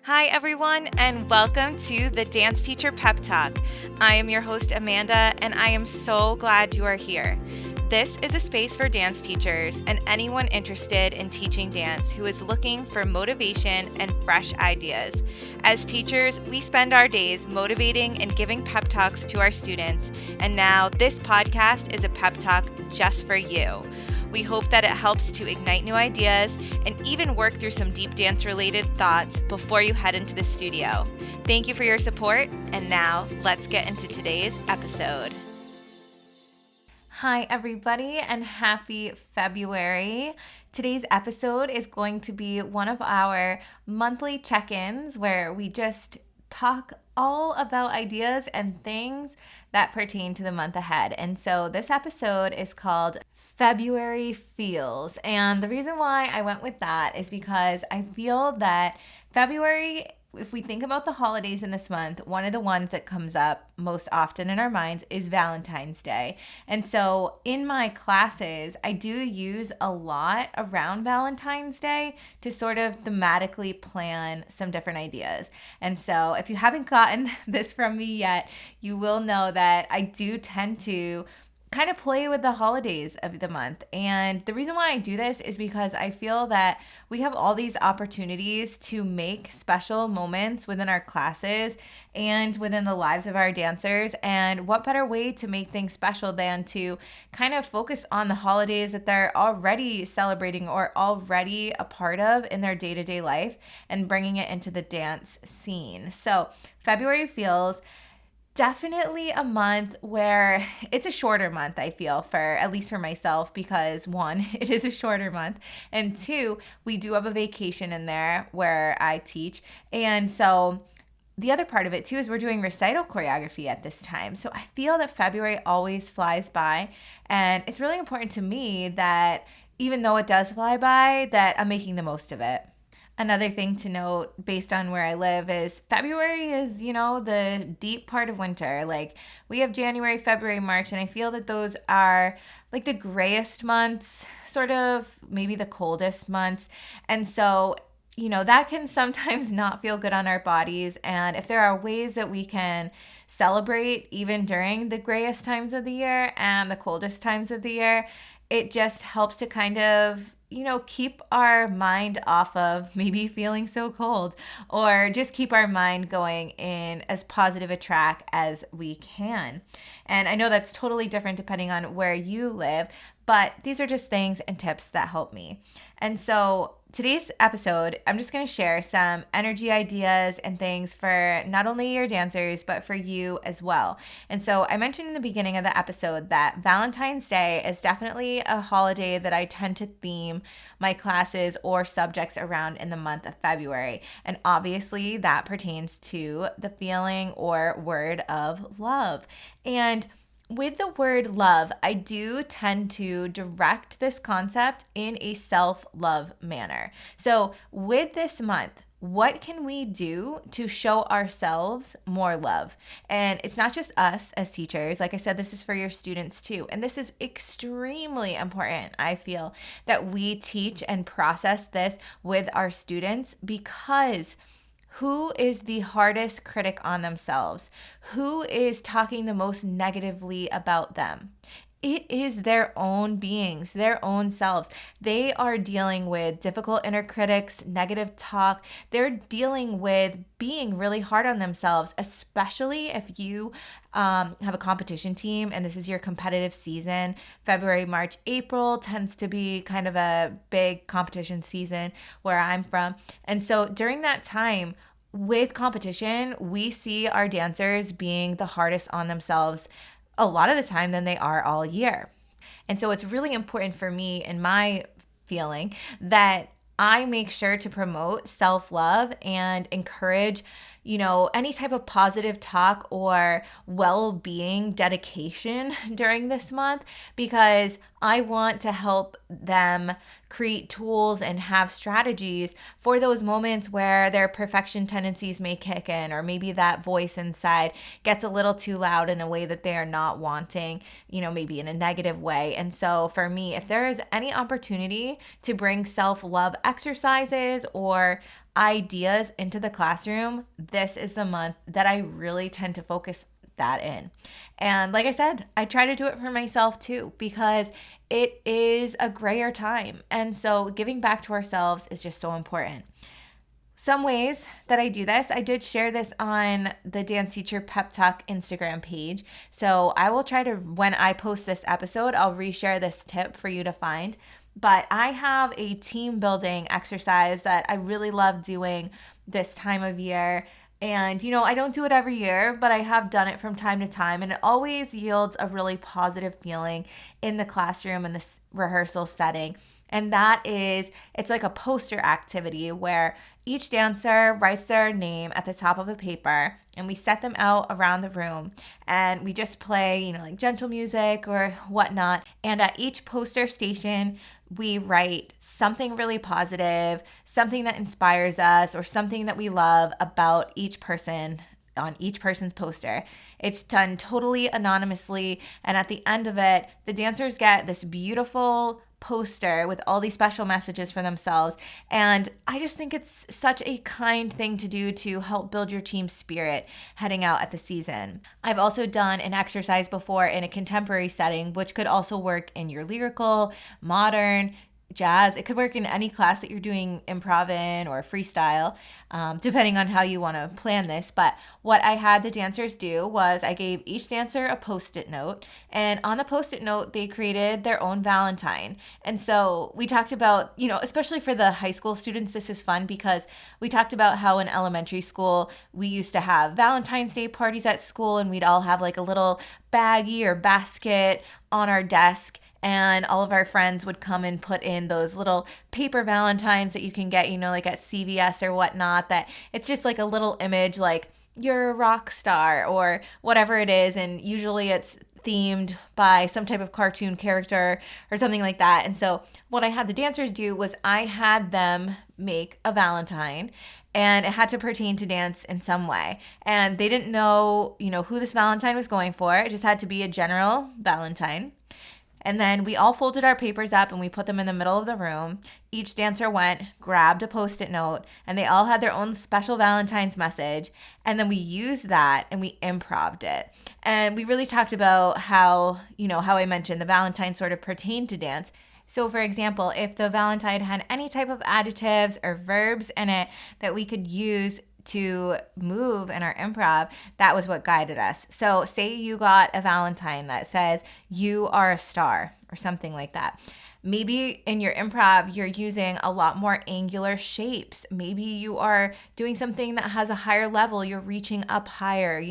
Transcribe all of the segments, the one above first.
Hi, everyone, and welcome to the Dance Teacher Pep Talk. I am your host, Amanda, and I am so glad you are here. This is a space for dance teachers and anyone interested in teaching dance who is looking for motivation and fresh ideas. As teachers, we spend our days motivating and giving pep talks to our students, and now this podcast is a pep talk just for you. We hope that it helps to ignite new ideas and even work through some deep dance related thoughts before you head into the studio. Thank you for your support, and now let's get into today's episode. Hi, everybody, and happy February. Today's episode is going to be one of our monthly check-ins where we just talk all about ideas and things that pertain to the month ahead. And so this episode is called February Feels. And the reason why I went with that is because I feel that February, if we think about the holidays in this month, one of the ones that comes up most often in our minds is Valentine's Day. And so in my classes, I do use a lot around Valentine's Day to sort of thematically plan some different ideas. And so if you haven't gotten this from me yet, you will know that I do tend to kind of play with the holidays of the month. And the reason why I do this is because I feel that we have all these opportunities to make special moments within our classes and within the lives of our dancers. And what better way to make things special than to kind of focus on the holidays that they're already celebrating or already a part of in their day-to-day life and bringing it into the dance scene. So February feels definitely a month where it's a shorter month, I feel, for at least for myself, because one, it is a shorter month, and two, we do have a vacation in there where I teach. And so the other part of it too is we're doing recital choreography at this time. So I feel that February always flies by, and it's really important to me that even though it does fly by, that I'm making the most of it. Another thing to note based on where I live is February is, the deep part of winter. Like we have January, February, March, and I feel that those are like the grayest months, sort of maybe the coldest months. And so, that can sometimes not feel good on our bodies. And if there are ways that we can celebrate even during the grayest times of the year and the coldest times of the year, it just helps to kind of keep our mind off of maybe feeling so cold, or just keep our mind going in as positive a track as we can. And I know that's totally different depending on where you live, but these are just things and tips that help me. And so today's episode, I'm just going to share some energy ideas and things for not only your dancers, but for you as well. And so I mentioned in the beginning of the episode that Valentine's Day is definitely a holiday that I tend to theme my classes or subjects around in the month of February. And obviously that pertains to the feeling or word of love. And with the word love, I do tend to direct this concept in a self-love manner. So with this month, what can we do to show ourselves more love? And it's not just us as teachers. Like I said, this is for your students too. And this is extremely important, I feel, that we teach and process this with our students, because who is the hardest critic on themselves? Who is talking the most negatively about them? It is their own beings, their own selves. They are dealing with difficult inner critics, negative talk. They're dealing with being really hard on themselves, especially if you have a competition team and this is your competitive season. February, March, April tends to be kind of a big competition season where I'm from. And so during that time, with competition, we see our dancers being the hardest on themselves a lot of the time than they are all year. And so it's really important for me, in my feeling, that I make sure to promote self-love and encourage, any type of positive talk or well-being dedication during this month, because I want to help them create tools and have strategies for those moments where their perfection tendencies may kick in, or maybe that voice inside gets a little too loud in a way that they are not wanting, maybe in a negative way. And so for me, if there is any opportunity to bring self-love exercises or ideas into the classroom, this is the month that I really tend to focus that in. And like I said, I try to do it for myself too, because it is a grayer time. And so giving back to ourselves is just so important. Some ways that I do this, I did share this on the Dance Teacher Pep Talk Instagram page. So I will try to, when I post this episode, I'll reshare this tip for you to find. But I have a team building exercise that I really love doing this time of year. And, I don't do it every year, but I have done it from time to time. And it always yields a really positive feeling in the classroom and this rehearsal setting. And that is, it's like a poster activity where each dancer writes their name at the top of a paper, and we set them out around the room, and we just play, like gentle music or whatnot. And at each poster station, we write something really positive, something that inspires us, or something that we love about each person on each person's poster. It's done totally anonymously, and at the end of it, the dancers get this beautiful poster with all these special messages for themselves. And I just think it's such a kind thing to do to help build your team spirit heading out at the season. I've also done an exercise before in a contemporary setting, which could also work in your lyrical, modern, jazz. It could work in any class that you're doing improv in or freestyle, depending on how you want to plan this. But what I had the dancers do was I gave each dancer a Post-it note, and on the Post-it note, they created their own Valentine. And so we talked about, especially for the high school students, this is fun because we talked about how in elementary school, we used to have Valentine's Day parties at school, and we'd all have like a little baggie or basket on our desk. And all of our friends would come and put in those little paper Valentines that you can get, like at CVS or whatnot, that it's just like a little image like you're a rock star or whatever it is. And usually it's themed by some type of cartoon character or something like that. And so what I had the dancers do was I had them make a Valentine, and it had to pertain to dance in some way. And they didn't know, who this Valentine was going for. It just had to be a general Valentine. And then we all folded our papers up and we put them in the middle of the room. Each dancer went, grabbed a Post-it note, and they all had their own special Valentine's message. And then we used that and we improv'd it. And we really talked about how I mentioned the Valentine sort of pertained to dance. So for example, if the Valentine had any type of adjectives or verbs in it that we could use to move in our improv, that was what guided us. So say you got a Valentine that says, you are a star or something like that. Maybe in your improv, you're using a lot more angular shapes. Maybe you are doing something that has a higher level. You're reaching up higher,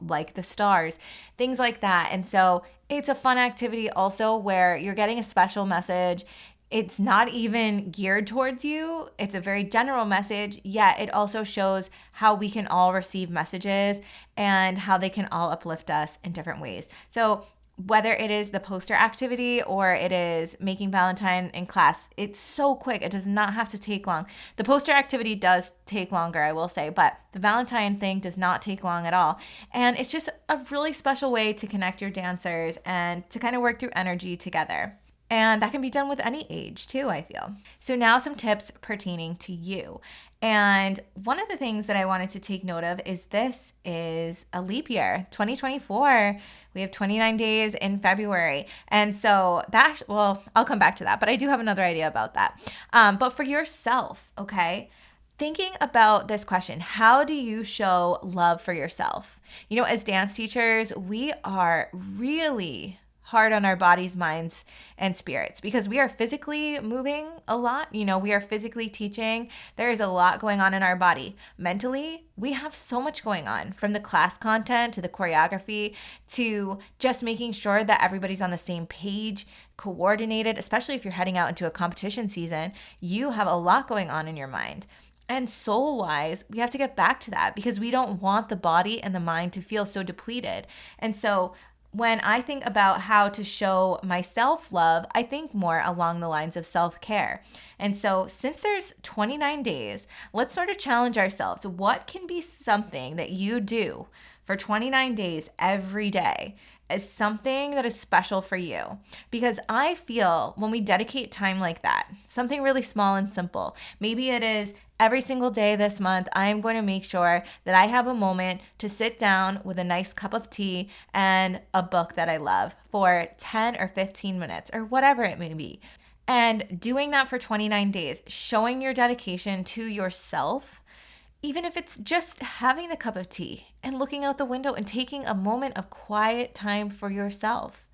like the stars, things like that. And so it's a fun activity also where you're getting a special message. It's not even geared towards you. It's a very general message, yet it also shows how we can all receive messages and how they can all uplift us in different ways. So whether it is the poster activity or it is making Valentine in class, it's so quick. It does not have to take long. The poster activity does take longer, I will say, but the Valentine thing does not take long at all. And it's just a really special way to connect your dancers and to kind of work through energy together. And that can be done with any age too, I feel. So now some tips pertaining to you. And one of the things that I wanted to take note of is this is a leap year, 2024. We have 29 days in February. And so I'll come back to that, but I do have another idea about that. But for yourself, okay? Thinking about this question, how do you show love for yourself? As dance teachers, we are really hard on our bodies, minds, and spirits because we are physically moving a lot. We are physically teaching. There is a lot going on in our body. Mentally, we have so much going on, from the class content to the choreography to just making sure that everybody's on the same page, coordinated, especially if you're heading out into a competition season. You have a lot going on in your mind. And soul-wise, we have to get back to that because we don't want the body and the mind to feel so depleted. And so When I think about how to show myself love, I think more along the lines of self-care. And so, since there's 29 days, let's sort of challenge ourselves. What can be something that you do for 29 days every day as something that is special for you? Because I feel when we dedicate time like that, something really small and simple, maybe it is every single day this month, I am going to make sure that I have a moment to sit down with a nice cup of tea and a book that I love for 10 or 15 minutes or whatever it may be. And doing that for 29 days, showing your dedication to yourself, even if it's just having the cup of tea and looking out the window and taking a moment of quiet time for yourself.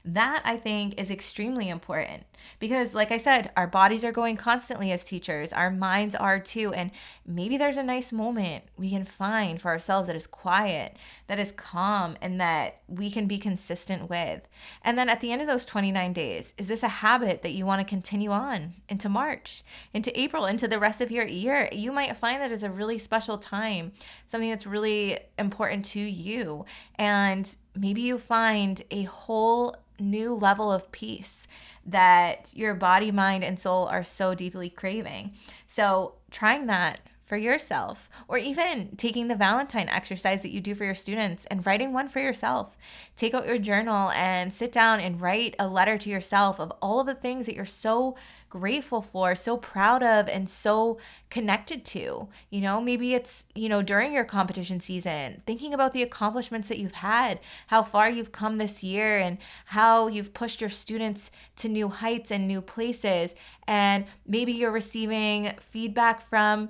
That I think is extremely important because, like I said, our bodies are going constantly as teachers, our minds are too. And maybe there's a nice moment we can find for ourselves that is quiet, that is calm, and that we can be consistent with. And then at the end of those 29 days, is this a habit that you want to continue on into March, into April, into the rest of your year? You might find that it's a really special time, something that's really important to you. And maybe you find a whole new level of peace that your body, mind, and soul are so deeply craving. So trying that for yourself, or even taking the Valentine exercise that you do for your students and writing one for yourself. Take out your journal and sit down and write a letter to yourself of all of the things that you're so grateful for, so proud of, and so connected to. Maybe it's, during your competition season, thinking about the accomplishments that you've had, how far you've come this year, and how you've pushed your students to new heights and new places. And maybe you're receiving feedback from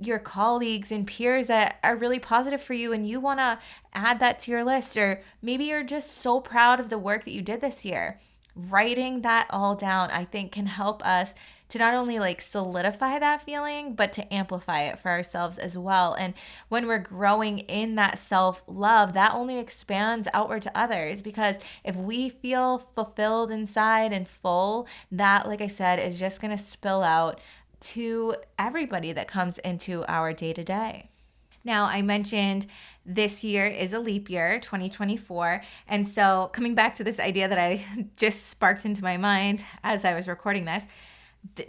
your colleagues and peers that are really positive for you and you want to add that to your list. Or maybe you're just so proud of the work that you did this year. Writing that all down, I think, can help us to not only solidify that feeling, but to amplify it for ourselves as well. And when we're growing in that self-love, that only expands outward to others, because if we feel fulfilled inside and full, that, like I said, is just going to spill out to everybody that comes into our day-to-day. Now, I mentioned this year is a leap year, 2024. And so coming back to this idea that I just sparked into my mind as I was recording this,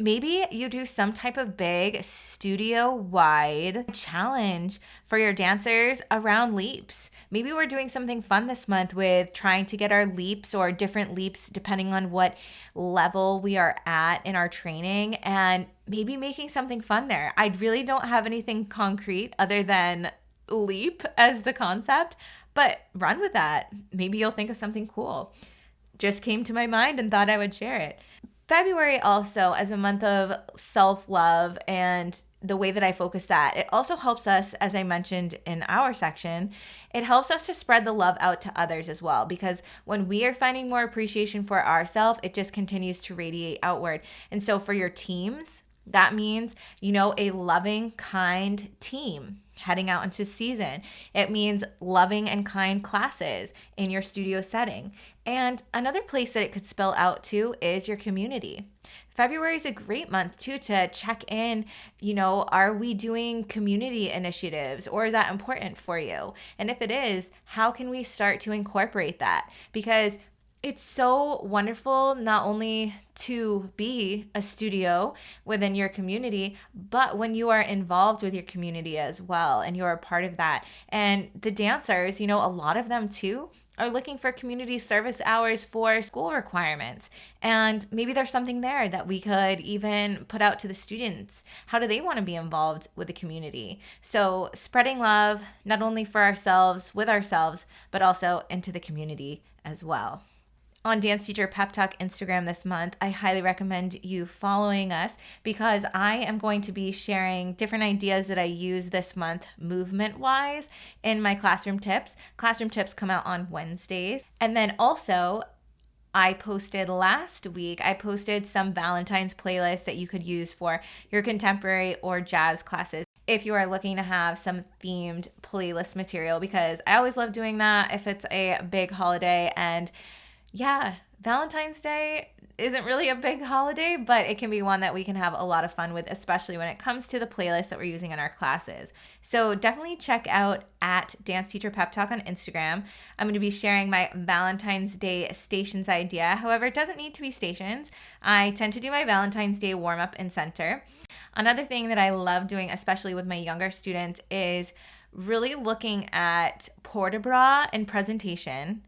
maybe you do some type of big studio-wide challenge for your dancers around leaps. Maybe we're doing something fun this month with trying to get our leaps or different leaps depending on what level we are at in our training, and maybe making something fun there. I really don't have anything concrete other than leap as the concept, but run with that. Maybe you'll think of something cool. Just came to my mind and thought I would share it. February also, as a month of self-love and the way that I focus that, it also helps us, as I mentioned in our section, it helps us to spread the love out to others as well. Because when we are finding more appreciation for ourselves, it just continues to radiate outward. And so for your teams, that means, a loving, kind team heading out into season. It means loving and kind classes in your studio setting. And another place that it could spill out to is your community. February is a great month too to check in, are we doing community initiatives, or is that important for you? And if it is, how can we start to incorporate that? Because it's so wonderful not only to be a studio within your community, but when you are involved with your community as well and you're a part of that. And the dancers, a lot of them too are looking for community service hours for school requirements. And maybe there's something there that we could even put out to the students. How do they want to be involved with the community? So spreading love, not only for ourselves, with ourselves, but also into the community as well. On Dance Teacher Pep Talk Instagram this month, I highly recommend you following us because I am going to be sharing different ideas that I use this month movement-wise in my classroom tips. Classroom tips come out on Wednesdays. And then also, I posted some Valentine's playlists that you could use for your contemporary or jazz classes if you are looking to have some themed playlist material, because I always love doing that if it's a big holiday. And yeah, Valentine's Day isn't really a big holiday, but it can be one that we can have a lot of fun with, especially when it comes to the playlist that we're using in our classes. So definitely check out at Dance Teacher Pep Talk on Instagram. I'm going to be sharing my Valentine's Day stations idea. However, it doesn't need to be stations. I tend to do my Valentine's Day warm up in center. Another thing that I love doing, especially with my younger students, is really looking at port-de-bras and presentation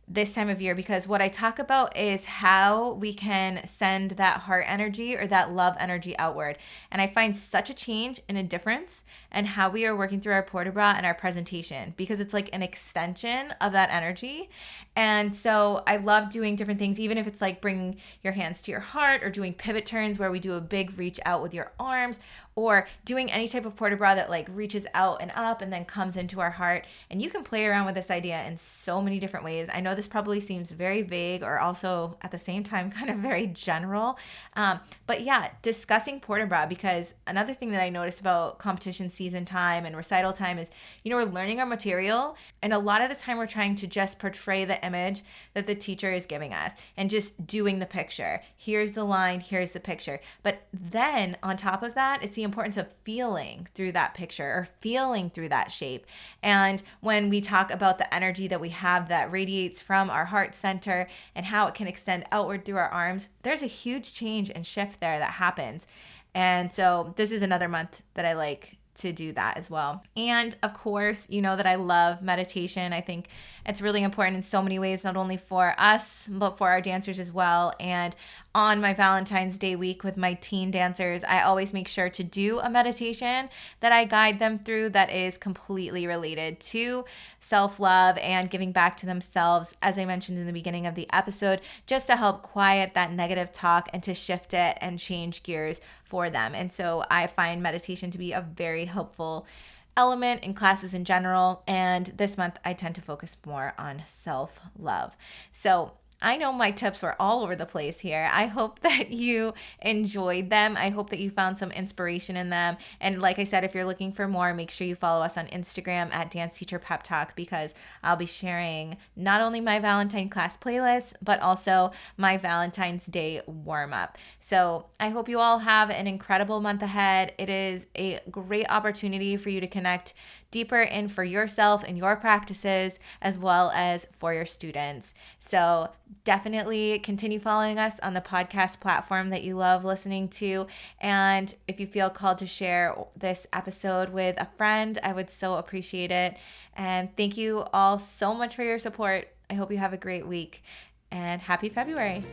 this time of year, because what I talk about is how we can send that heart energy or that love energy outward. And I find such a change and a difference in how we are working through our port-de-bras and our presentation, because it's like an extension of that energy. And so I love doing different things, even if it's like bringing your hands to your heart or doing pivot turns where we do a big reach out with your arms, or doing any type of port-de-bras that like reaches out and up and then comes into our heart. And you can play around with this idea in so many different ways. I know this probably seems very vague or also at the same time kind of very general. But yeah, discussing port-de-bras, because another thing that I noticed about competition season time and recital time is, we're learning our material, and a lot of the time we're trying to just portray the image that the teacher is giving us and just doing the picture. Here's the line, here's the picture. But then on top of that, it's the importance of feeling through that picture or feeling through that shape. And when we talk about the energy that we have that radiates from our heart center and how it can extend outward through our arms, there's a huge change and shift there that happens. And so this is another month that I like to do that as well. And of course, you know that I love meditation. I think it's really important in so many ways, not only for us, but for our dancers as well. And on my Valentine's Day week with my teen dancers, I always make sure to do a meditation that I guide them through that is completely related to self-love and giving back to themselves, as I mentioned in the beginning of the episode, just to help quiet that negative talk and to shift it and change gears for them. And so I find meditation to be a very helpful element in classes in general. And this month I tend to focus more on self-love. So I know my tips were all over the place here. I hope that you enjoyed them. I hope that you found some inspiration in them. And like I said, if you're looking for more, make sure you follow us on Instagram at Dance Teacher Pep Talk, because I'll be sharing not only my Valentine class playlist, but also my Valentine's Day warm-up. So I hope you all have an incredible month ahead. It is a great opportunity for you to connect deeper in for yourself and your practices, as well as for your students. So definitely continue following us on the podcast platform that you love listening to. And if you feel called to share this episode with a friend, I would so appreciate it. And thank you all so much for your support. I hope you have a great week, and happy February.